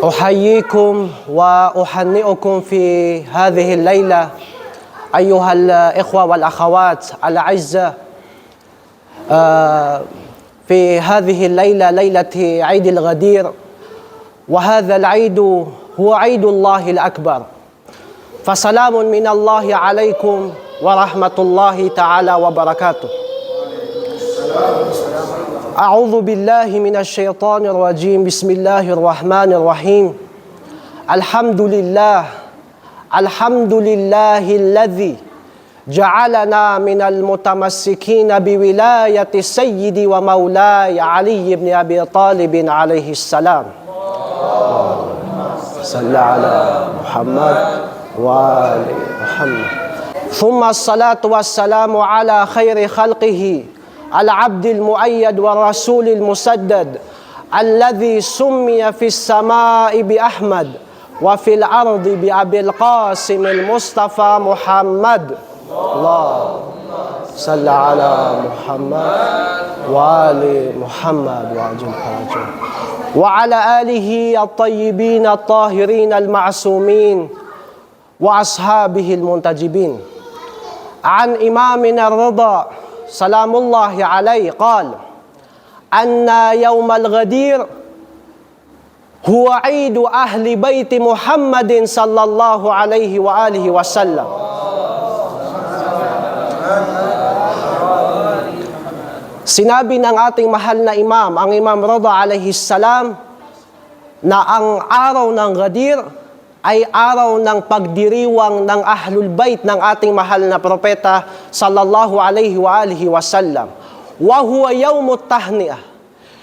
أحييكم وأهنئكم في هذه الليلة أيها الإخوة والأخوات الأعزاء في هذه الليلة ليلة عيد الغدير، وهذا العيد هو عيد الله الأكبر، فسلام من الله عليكم ورحمة الله تعالى وبركاته. أعوذ بالله من الشيطان الرجيم. بسم الله الرحمن الرحيم. الحمد لله الذي جعلنا من المتمسكين بولاية سيدي ومولاي علي بن أبي طالب عليه السلام. صل على محمد وآل محمد. ثم الصلاة والسلام على خير خلقه العبد المؤيد والرسول المسدد الذي سمي في السماء بأحمد وفي الأرض بأبي القاسم المصطفى محمد. اللهم صل على محمد وآل محمد وعجل فرجه وعلى آله الطيبين الطاهرين المعصومين وأصحابه المنتجبين. عن إمامنا الرضا سلام الله عليه قال: أن يوم الغدير هو عيد أهل بيت محمد صلى الله عليه وآله وسلم. Sinabi ng ating mahal na imam, ang Imam Rida alayhi salam, na ang araw ng Ghadir ay araw ng pagdiriwang ng Ahlul Bait ng ating mahal na propeta sallallahu alayhi wa alihi wasallam. Wa huwa yawmut tahni'ah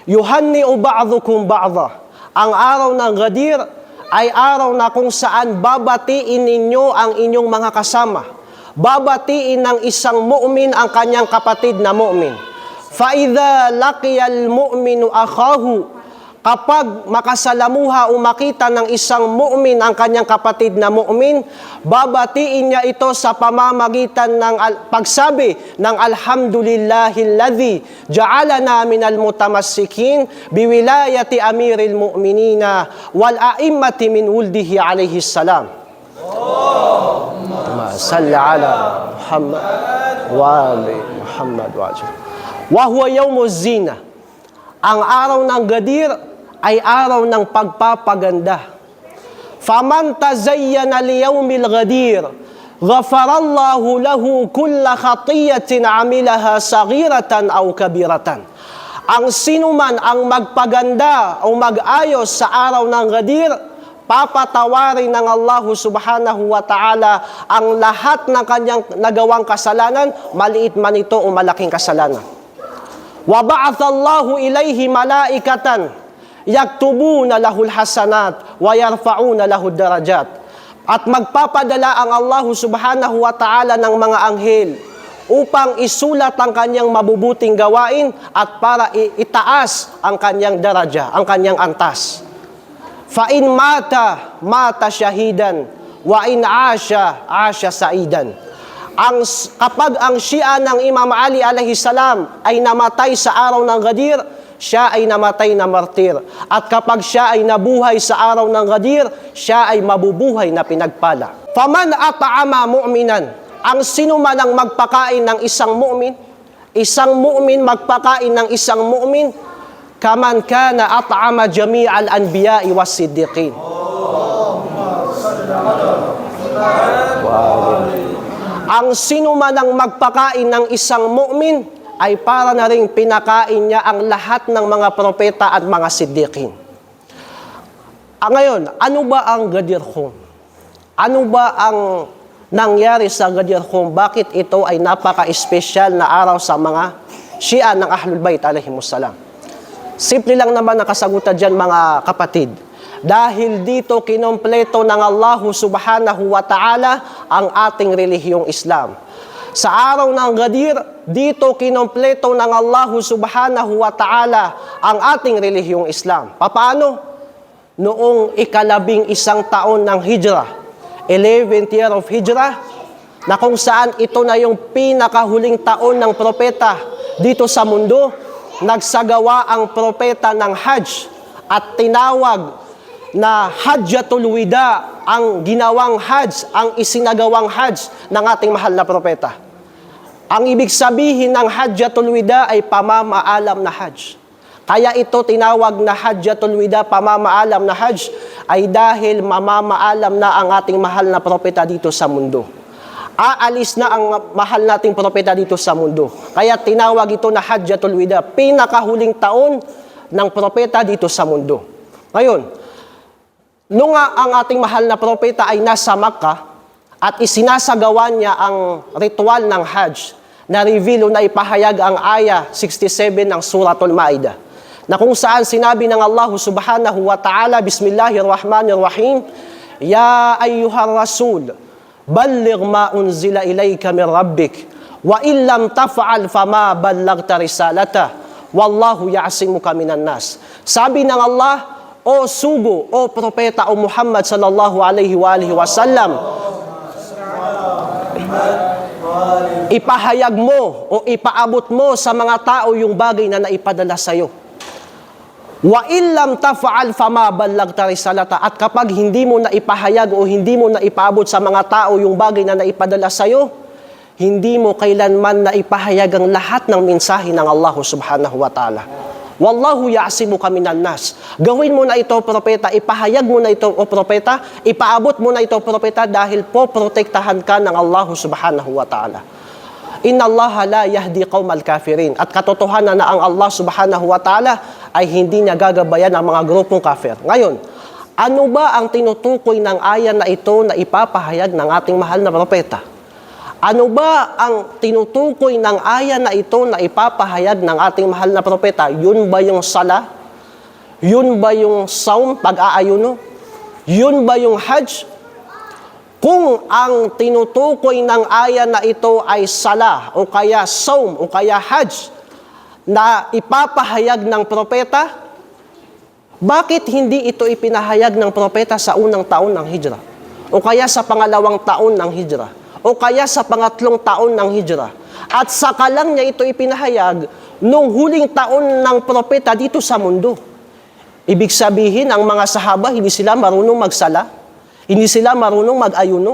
yuhanni'u ba'dukum ba'dha. Ang araw ng Ghadir ay araw na kung saan babatiin ninyo ang inyong mga kasama. Babatiin ng isang mu'min ang kanyang kapatid na mu'min. Fa idza laqiyal mu'minu akhahu, kapag makasalamuha o makita ng isang mu'min ang kanyang kapatid na mu'min, babatiin niya ito sa pamamagitan ng pagsabi ng alhamdulillahilladzi ja'alana minal mutamassikin biwilayati amiril mu'minina wal a'immati min wuldihi alayhi salam. Allahumma salli ala Muhammad wa ali Muhammad wa ajal. Wa huwa yawmuz zina. Ang araw ng Ghadir ay araw ng pagpapaganda. Faman tazayyana liyawmil Ghadir ghafarallahu lahu kulla khatiyatin amilaha saghiratan aw kabiratan. Ang sinuman ang magpaganda o mag-ayos sa araw ng Ghadir, papatawarin ng Allah subhanahu wa ta'ala ang lahat ng kanyang nagawang kasalanan, maliit man ito o malaking kasalanan. Wa ba'athallahu ilayhi malaikatan yaktubuna lahul hasanat wa yarfa'una lahud darajat. At magpapadala ang Allah subhanahu wa ta'ala ng mga anghel upang isulat ang kanyang mabubuting gawain at para itaas ang kanyang daraja, ang kanyang antas. Fa in mata syahidan wa in asya saidan. Kapag ang Shia ng Imam Ali alayhi salam ay namatay sa araw ng Ghadir, siya ay namatay na martir. At kapag siya ay nabuhay sa araw ng Ghadir, siya ay mabubuhay na pinagpala. Faman at'ama mu'minan, ang sino man ang magpakain ng isang mu'min magpakain ng isang mu'min, kaman kana at'ama jami'al anbiya'i was siddiqin. Ang sino man ang magpakain ng isang mu'min ay para na rin pinakain niya ang lahat ng mga propeta at mga siddiqin. Ngayon, ano ba ang Ghadir Khum? Ano ba ang nangyari sa Ghadir Khum? Bakit ito ay napaka-espesyal na araw sa mga Shia ng Ahlul Bait alayhimussalam? Simple lang naman ang kasagutan dyan, mga kapatid. Dahil dito kinompleto ng Allah subhanahu wa ta'ala ang ating relihiyong Islam. Sa araw ng Ghadir, dito kinompleto ng Allah subhanahu wa ta'ala ang ating relihiyong Islam. Paano? Noong ika-11 taon ng Hijrah, 11th year of Hijrah, na kung saan ito na yung pinakahuling taon ng propeta dito sa mundo, nagsagawa ang propeta ng Hajj at tinawag na Hajjatul Wida, ang ginawang Hajj, ang isinagawang Hajj ng ating mahal na propeta. Ang ibig sabihin ng Hajjatul Wida ay pamamaalam na Hajj. Kaya ito tinawag na Hajjatul Wida, pamamaalam na Hajj, ay dahil mamamaalam na ang ating mahal na propeta dito sa mundo. Aalis na ang mahal nating propeta dito sa mundo. Kaya tinawag ito na Hajjatul Wida, pinakahuling taon ng propeta dito sa mundo. Ngayon, nung ang ating mahal na propeta ay nasa Makkah at isinasagawa niya ang ritual ng Hajj, na-reveal o na ipahayag ang aya 67 ng Suratul Ma'idah, na kung saan sinabi ng Allah subhanahu wa ta'ala, Bismillahirrahmanirrahim, Ya ayyuhar rasul, balligh ma unzila ilayka min rabbik, wa illam taf'al fama ballagta risalata, wallahu ya'simuka minan nas. Sabi ng Allah, o sugo, o propeta, o Muhammad sallallahu alaihi wa alihi wasallam, ipahayag mo o ipaabot mo sa mga tao yung bagay na naipadala sa iyo. Wa illam taf'al fama ballagta risalata, at kapag hindi mo na ipahayag o hindi mo na ipaabot sa mga tao yung bagay na naipadala sa iyo, hindi mo kailanman na ipahayag ang lahat ng mensahe ng Allah subhanahu wa ta'ala. Wallahu ya'simuka minan nas. Gawin mo na ito, propeta, ipahayag mo na ito, o propeta, ipaabot mo na ito, propeta, dahil po protektahan ka ng Allah subhanahu wa ta'ala. Inna Allah la yahdi qawmal kafirin. At katotohanan na ang Allah subhanahu wa ta'ala ay hindi niya gagabayan ang mga grupong kafir. Ngayon, ano ba ang tinutukoy ng ayan na ito na ipapahayag ng ating mahal na propeta? Ano ba ang tinutukoy ng aya na ito na ipapahayag ng ating mahal na propeta? Yun ba yung sala? Yun ba yung saum, pag-aayuno? Yun ba yung hajj? Kung ang tinutukoy ng aya na ito ay sala, o kaya saum, o kaya hajj, na ipapahayag ng propeta, bakit hindi ito ipinahayag ng propeta sa unang taon ng hijrah? O kaya sa pangalawang taon ng hijrah? O kaya sa pangatlong taon ng hijrah? At saka lang niya ito ipinahayag nung huling taon ng propeta dito sa mundo. Ibig sabihin, ang mga sahaba, hindi sila marunong magsala, hindi sila marunong mag-ayuno,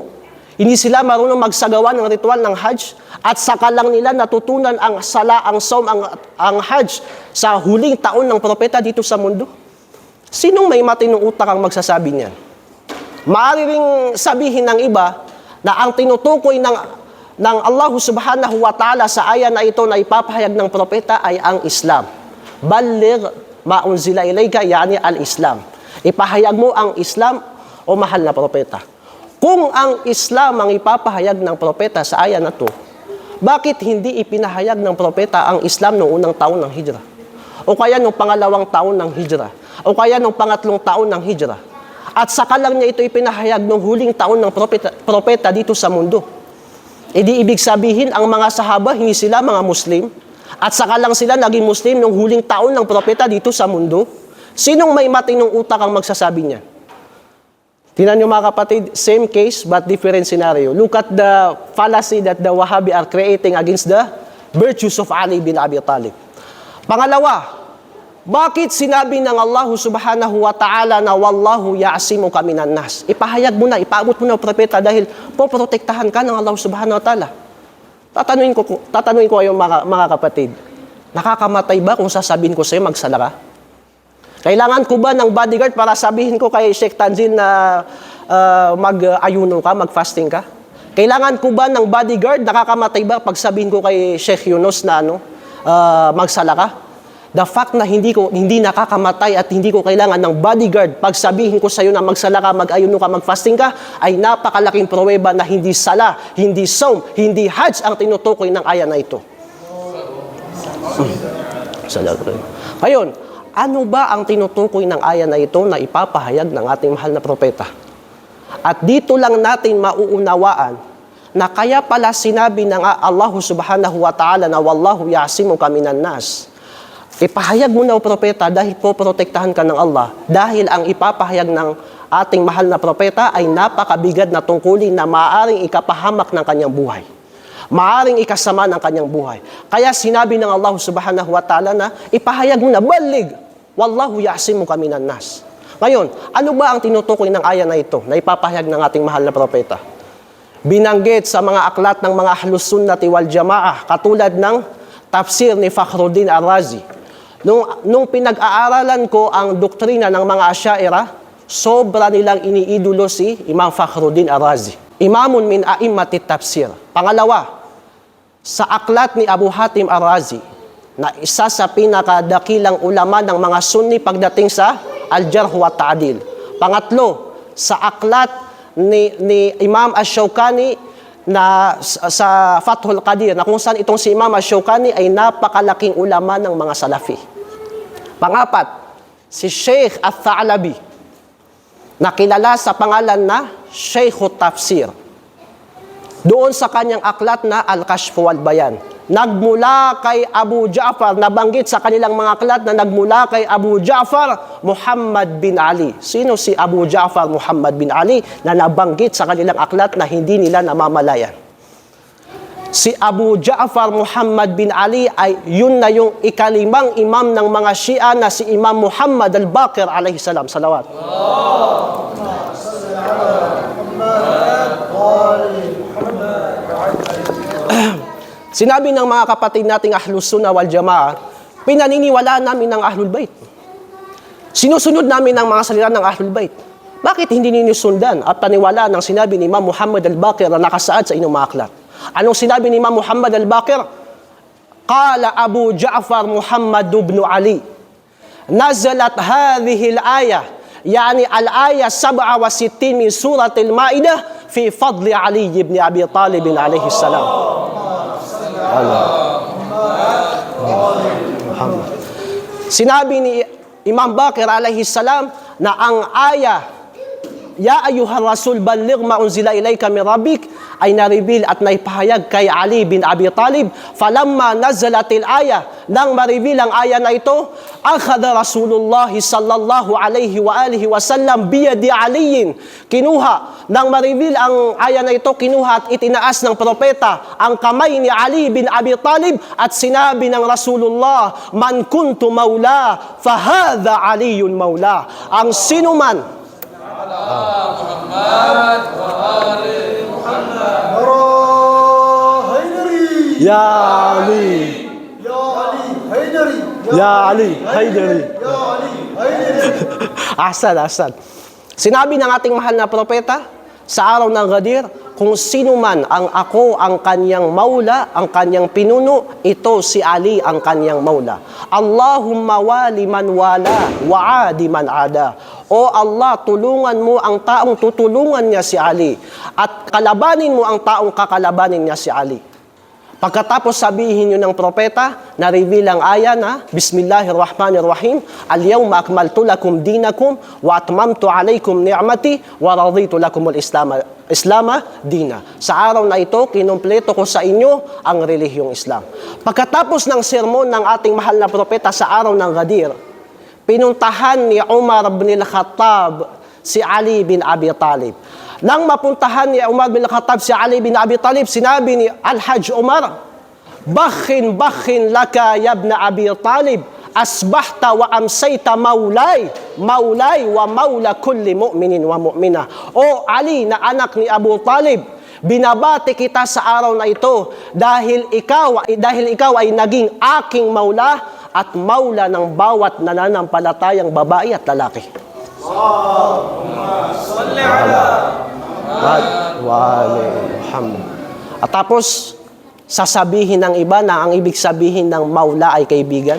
hindi sila marunong magsagawa ng ritual ng hajj, at saka lang nila natutunan ang sala, ang saum, ang hajj sa huling taon ng propeta dito sa mundo. Sinong may matinong utak ang magsasabi niyan? Maaari ring sabihin ng iba na ang tinutukoy ng Allah subhanahu wa ta'ala sa aya na ito na ipapahayag ng propeta ay ang Islam. Balligh ma unzila ilayka, yani al-Islam. Ipahayag mo ang Islam, o mahal na propeta. Kung ang Islam ang ipapahayag ng propeta sa aya na to, bakit hindi ipinahayag ng propeta ang Islam noong unang taon ng hijrah? O kaya noong pangalawang taon ng hijrah? O kaya noong pangatlong taon ng hijrah? At saka lang niya ito ipinahayag noong huling taon ng propeta dito sa mundo. E di ibig sabihin, ang mga sahaba, hindi sila mga Muslim. At saka lang sila naging Muslim noong huling taon ng propeta dito sa mundo. Sinong may matinong utak ang magsasabi niya? Tingnan niyo mga kapatid, same case but different scenario. Look at the fallacy that the Wahhabi are creating against the virtues of Ali bin Abi Talib. Pangalawa, bakit sinabi ng Allah subhanahu wa ta'ala na wallahu ya'simuka minan nas? Ipahayag mo na, ipaabot mo na, propeta, dahil poprotektahan ka ng Allah subhanahu wa ta'ala. Tatanungin ko kayo mga kapatid, nakakamatay ba kung sasabihin ko sa'yo magsala ka? Kailangan ko ba ng bodyguard para sabihin ko kay Sheikh Tanzil na mag-ayuno ka, mag-fasting ka? Kailangan ko ba ng bodyguard, nakakamatay ba pag sabihin ko kay Sheikh Yunus na magsala ka? The fact na hindi nakakamatay at hindi ko kailangan ng bodyguard pag sabihin ko sa iyo na magsala ka, mag-ayuno ka, mag-fasting ka, ay napakalaking pruweba na hindi sala, hindi saum, hindi hajj ang tinutukoy ng aya na ito. Ngayon, ano ba ang tinutukoy ng aya na ito na ipapahayag ng ating mahal na propeta? At dito lang natin mauunawaan na kaya pala sinabi ng Allah subhanahu wa ta'ala na wallahu ya'simuka minan nas. Ipahayag mo na, o propeta, dahil po protektahan ka ng Allah. Dahil ang ipapahayag ng ating mahal na propeta ay napakabigat na tungkulin na maaaring ikapahamak ng kanyang buhay. Maaaring ikasama ng kanyang buhay. Kaya sinabi ng Allah subhanahu wa ta'ala na ipahayag mo na, balig, wallahu ya'simuka minan nas. Ngayon, ano ba ang tinutukoy ng aya na ito na ipapahayag ng ating mahal na propeta? Binanggit sa mga aklat ng mga Ahlus Sunnati wal Jamaah, katulad ng tafsir ni Fakhruddin Ar-Razi. Nung pinag-aaralan ko ang doktrina ng mga Asy'ariyah, sobra nilang iniidolo si Imam Fakhruddin Ar-Razi. Imamun min a'immatit tafsir. Pangalawa, sa aklat ni Abu Hatim Ar-Razi, na isa sa pinakadakilang ulama ng mga Sunni pagdating sa Al-Jarh wa Ta'dil. Pangatlo, sa aklat ni Imam Ash-Shawkani na sa Fathul Qadir, na kung saan itong si Imam Ash-Shawkani ay napakalaking ulama ng mga Salafi. Pangapat, si Sheikh Al-Tha'labi, na kilala sa pangalan na Sheikhut Tafsir. Doon sa kanyang aklat na Al-Kashf wal Bayan, nagmula kay Abu Ja'far, nabanggit sa kanilang mga aklat na nagmula kay Abu Ja'far Muhammad bin Ali. Sino si Abu Ja'far Muhammad bin Ali na nabanggit sa kanilang aklat na hindi nila namamalayan? Si Abu Ja'far Muhammad bin Ali ay yun na yung ikalimang imam ng mga Shia na si Imam Muhammad al-Baqir alayhi salam. Salawat. Sinabi ng mga kapatid nating Ahlus Sunnah wal Jamaah, pinaniniwalaan namin ng Ahlul Bait. Sinusunod namin ang mga salita ng Ahlul Bait. Bakit hindi ninyo sundan at paniwalaan ang sinabi ni Imam Muhammad al-Baqir na nakasaad sa inyong mga aklat? Anong sinabi ni Imam Muhammad al-Baqir? Qala Abu Ja'far Muhammad ibn Ali, nazalat hadhihi al-ayah, yani al-ayah 67 min surat al-Ma'idah fi fadli Ali ibn Abi Talib alayhi salam. Sinabi ni Imam Baqir alayhi salam na ang aya, Ya ayyuhar rasul balligh ma unzila ilayka min rabbik, ay na-reveal at naipahayag kay Ali bin Abi Talib. Falamma nazalatil aya, nang ma-reveal ang aya na ito, akhadha Rasulullah sallallahu alayhi wa alihi wa sallam biyadi aliyin. Kinuha, nang ma-reveal ang aya na ito, kinuha at itinaas ng propeta ang kamay ni Ali bin Abi Talib at sinabi ng Rasulullah, man kuntu maula, fahadha aliyun maula. Ang sinuman, Muhammad wa ali Muhammad. Ya Ali, Ya Ali Haidari, Ya Ali Haidari, Ya Ali Haidari. Asad. Sinabi ng ating mahal na propeta sa araw ng Ghadir, kung sino man ang ako ang kanyang maula, ang kanyang pinuno, ito si Ali ang kanyang maula. Allahumma wali man wala, wa adi man ada. O Allah, tulungan mo ang taong tutulungan niya si Ali at kalabanin mo ang taong kakalabanin niya si Ali. Pagkatapos sabihin niyo ng propeta, na-reveal ang aya na Bismillahirrahmanirrahim, Al-yawma akmaltu lakum dinakum wa atmamtu alaykum ni'mati wa raditu lakum al-Islama dina. Sa araw na ito, kinumpleto ko sa inyo ang relihiyong Islam. Pagkatapos ng sermon ng ating mahal na propeta sa araw ng Ghadir, pinuntahan ni Umar bin al-Khattab si Ali bin Abi Talib. Nang mapuntahan ni Umar bin al-Khattab si Ali bin Abi Talib, sinabi ni Al-Hajj Umar, Bakhin laka yabna Abi Talib, asbahta wa amsayta maulay wa maula kulli mu'minin wa mu'mina. O Ali na anak ni Abu Talib, binabati kita sa araw na ito dahil ikaw ay naging aking maula at maula ng bawat nananampalatayang babae at lalaki. Allahumma salli ala Muhammad. At tapos, sasabihin ng iba na ang ibig sabihin ng maula ay kaibigan.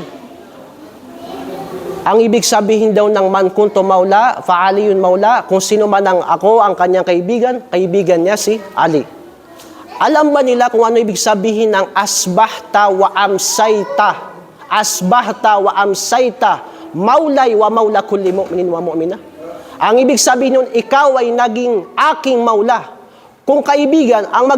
Ang ibig sabihin daw ng man kunto maula, fa'aliyun maula, kung sino man ang ako, ang kanyang kaibigan niya si Ali. Alam ba nila kung ano ibig sabihin ng asbahta wa amsayta? Asbahta wa amsayta, maulay wa maula kulli mu'minin wa mu'mina. Ang ibig sabihin nun, ikaw ay naging aking maula. Kung kaibigan, ang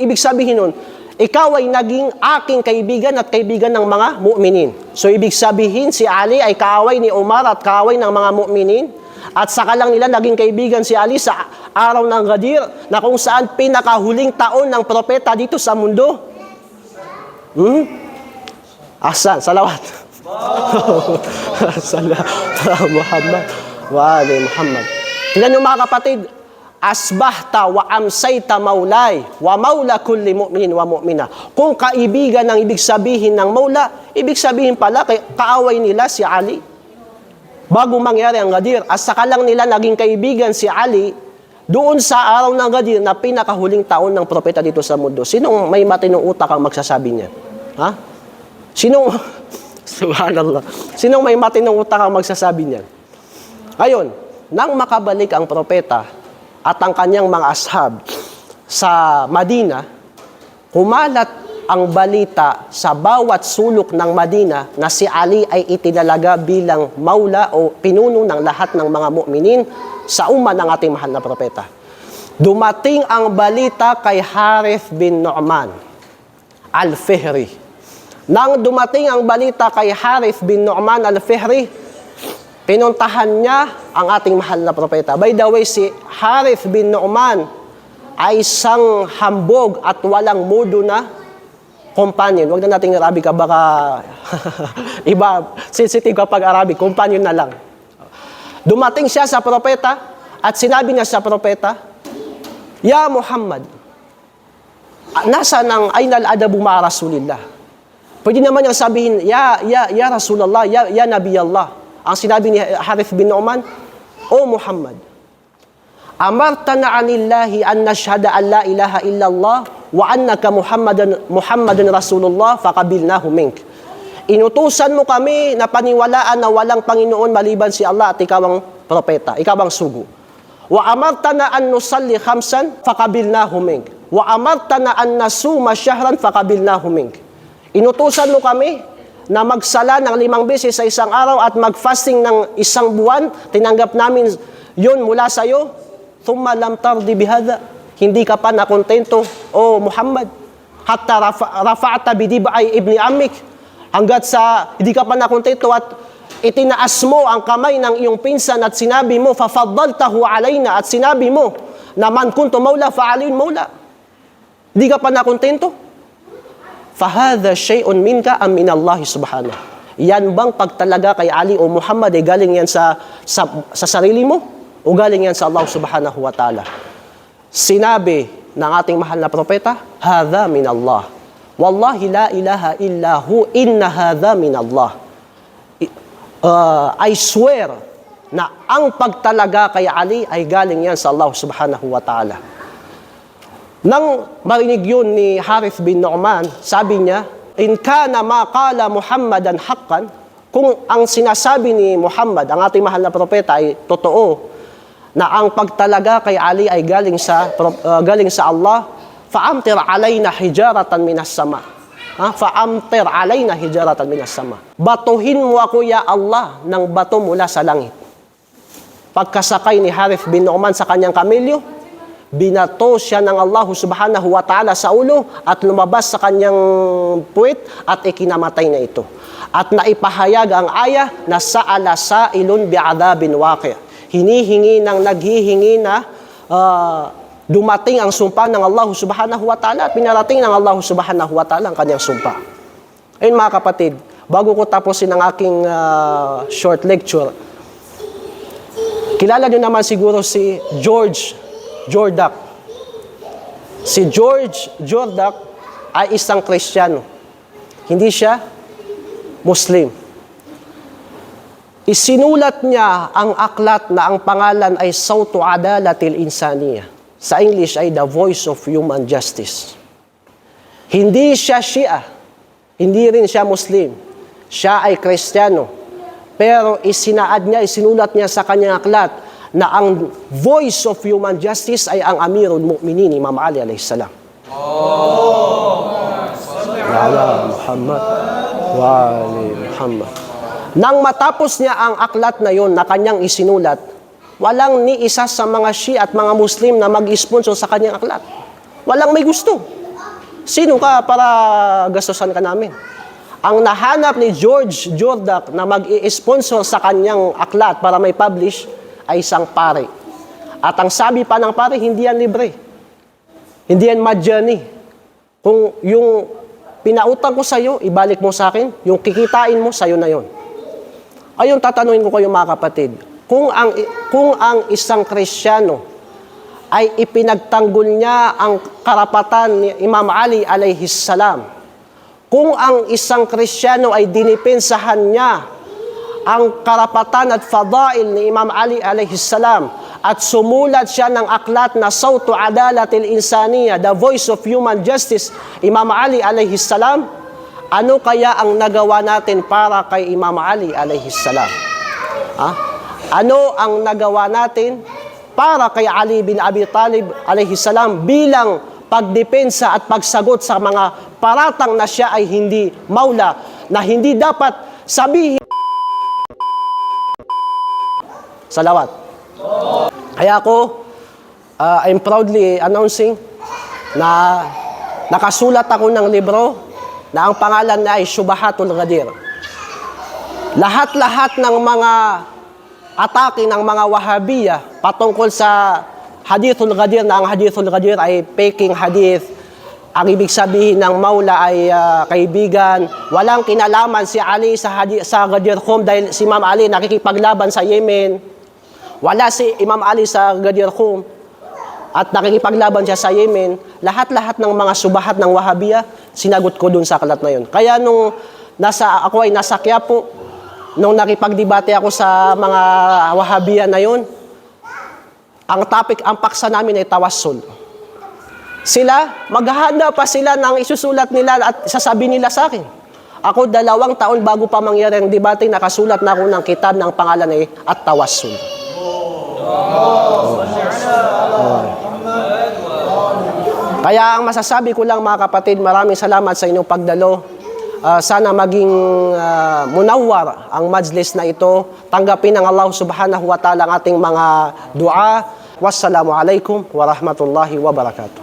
ibig sabihin nun, ikaw ay naging aking kaibigan at kaibigan ng mga mu'minin. So ibig sabihin, si Ali ay kaaway ni Umar at kaaway ng mga mu'minin. At saka lang nila naging kaibigan si Ali sa araw ng Ghadir, na kung saan pinakahuling taon ng propeta dito sa mundo. Salawat. Muhammad. wa ali Muhammad. Tingnan niyo mga kapatid, asbahta wa amsayta maulay wa maula kulli mu'minin wa mu'mina. Kung kaibigan ang ibig sabihin ng maula, ibig sabihin pala kaaway nila si Ali. Bago mangyari ang Ghadir, at saka lang nila naging kaibigan si Ali doon sa araw ng Ghadir na pinakahuling taon ng propeta dito sa mundo. Sinong may matinong utak ang magsasabi niyan? Ha? Sinong subhanallah. Sinong may matinong utak ang magsasabi niyan? Ngayon, nang makabalik ang propeta at ang kanyang mga ashab sa Madina, kumalat ang balita sa bawat sulok ng Madina na si Ali ay itinalaga bilang maula o pinuno ng lahat ng mga mu'minin sa umma ng ating mahal na propeta. Dumating ang balita kay Harith bin Nu'man al-Fihri. Nang dumating ang balita kay Harith bin Nu'man al-Fihri, pinuntahan niya ang ating mahal na propeta. By the way, si Harith bin Nu'man ay isang hambog at walang mudo na companion. Huwag na nating Arabic ka, baka iba, sensitive kapag Arabic, companion na lang. Dumating siya sa propeta at sinabi niya sa propeta, Ya Muhammad, nasa nang aynal adabu ma Rasulillah. Pwede naman niyang sabihin, Ya Rasulullah, ya Nabi Allah. Ang sinabi ni Harith bin Nu'man, O Muhammad, amartana anillahi an nashhada an la ilaha illallah wa annaka Muhammadan Rasulullah faqabilnahu mink. Inutusan mo kami na paniwalaan na walang Panginoon maliban si Allah at ikaw ang propeta, ikaw ang sugo. Wa amartana an nusalli khamsan faqabilnahu mink. Wa amartana an nasuma shahran faqabilnahu mink. Inutusan mo kami na magsala ng 5 beses sa isang araw at mag-fasting ng 1 buwan, tinanggap namin yun mula sa iyo. Thumma lam tardi bihadha. Hindi ka pa nakontento, O Muhammad. Hatta rafa'ta bidib'ay ibni amik. Hanggat sa hindi ka pa nakontento at itinaas mo ang kamay ng iyong pinsan at sinabi mo, fafaddaltahu alayna, at sinabi mo, na man kuntu maula fa'aliyun maula. Hindi ka pa nakontento? Fahadha shay'un minka am minallahi subhanahu. Yan bang pagtalaga kay Ali o Muhammad ay galing yan sa sarili mo o galing yan sa Allah subhanahu wa ta'ala? Sinabi ng ating mahal na propeta, hadha minallah. Wallahi la ilaha illahu inna hadha minallah. I swear na ang pagtalaga kay Ali ay galing yan sa Allah subhanahu wa ta'ala. Nang marinig yun ni Harith bin Nu'man, sabi niya, in kana ma qala Muhammadan haqqan, kung ang sinasabi ni Muhammad, ang ating mahal na propeta, ay totoo, na ang pagtalaga kay Ali ay galing sa Allah, fa'amtir alayna hijaratan minas sama. Fa'amtir alayna hijaratan minas sama. Batuhin mo ako, ya Allah, ng bato mula sa langit. Pagkasakay ni Harith bin Nu'man sa kanyang kamilyo, binato siya ng Allah subhanahu wa ta'ala sa ulo at lumabas sa kanyang puwit at ikinamatay na ito. At naipahayag ang aya na sa'ala sa'ilun bi'adabin waqi'. Hinihingi ng naghihingi na dumating ang sumpa ng Allah subhanahu wa ta'ala at pinarating ng Allah subhanahu wa ta'ala ang kanyang sumpa. Ayun mga kapatid, bago ko tapusin ang aking short lecture, kilala nyo naman siguro si George Jordak. Si George Jordak ay isang Kristiyano. Hindi siya Muslim. Isinulat niya ang aklat na ang pangalan ay Sawtu Adalatil Insaniya. Sa English ay The Voice of Human Justice. Hindi siya Shia. Hindi rin siya Muslim. Siya ay Kristiyano. Pero isinulat niya sa kanyang aklat na ang voice of human justice ay ang Amirul Mu'minin, Imam Ali alayhis salam. Ala Muhammad wa ali Muhammad. Nang matapos niya ang aklat na yon na kanyang isinulat, walang ni isa sa mga Shia at mga Muslim na mag-sponsor sa kanyang aklat. Walang may gusto. Sino ka para gastusan ka namin? Ang nahanap ni George Jordak na mag-i-sponsor sa kanyang aklat para may publish ay isang pare. At ang sabi pa ng pare, hindi yan libre. Hindi yan majani. Kung yung pinautang ko sa'yo, ibalik mo sa akin. Yung kikitain mo, sa'yo na yon. Ayun, tatanungin ko kayo mga kapatid. kung ang isang Kristiyano ay ipinagtanggol niya ang karapatan ni Imam Ali alayhis salam, kung ang isang Kristiyano ay dinipensahan niya ang karapatan at fadail ni Imam Ali alayhis salam, at sumulat siya ng aklat na Sawtu Adalatil Insaniya, The Voice of Human Justice, Imam Ali alayhis salam, ano kaya ang nagawa natin para kay Imam Ali alayhis salam? Ano ang nagawa natin para kay Ali bin Abi Talib alayhis salam bilang pagdepensa at pagsagot sa mga paratang na siya ay hindi maula, na hindi dapat sabihin? Salawat. Kaya ako, I'm proudly announcing na nakasulat ako ng libro na ang pangalan na ay Syubahatul Ghadir. Lahat-lahat ng mga atake ng mga Wahabiya patungkol sa Hadithul Ghadir, na ang Hadithul Ghadir ay peking hadith, ang ibig sabihin ng maula ay kaibigan, walang kinalaman si Ali sa Ghadir Khum dahil si Imam Ali nakikipaglaban sa Yemen. Wala si Imam Ali sa Ghadir Khum at nakikipaglaban siya sa Yemen. Lahat-lahat ng mga subahat ng Wahabiya, sinagot ko dun sa aklat na yun. Kaya nung ako ay nasa Quiapo, nung nakipagdebate ako sa mga Wahabiya na yun, ang paksa namin ay tawassul. Sila, maghahanda pa sila ng isusulat nila at sasabihin nila sa akin. Ako 2 taon bago pa mangyari ang debate, nakasulat na ako ng kitab ng pangalan ay At-Tawassul. Kaya ang masasabi ko lang mga kapatid, maraming salamat sa inyong pagdalo. Sana maging munawwar ang majlis na ito. Tanggapin ng Allah subhanahu wa ta'ala ang ating mga dua. Wassalamu alaikum warahmatullahi wabarakatuh.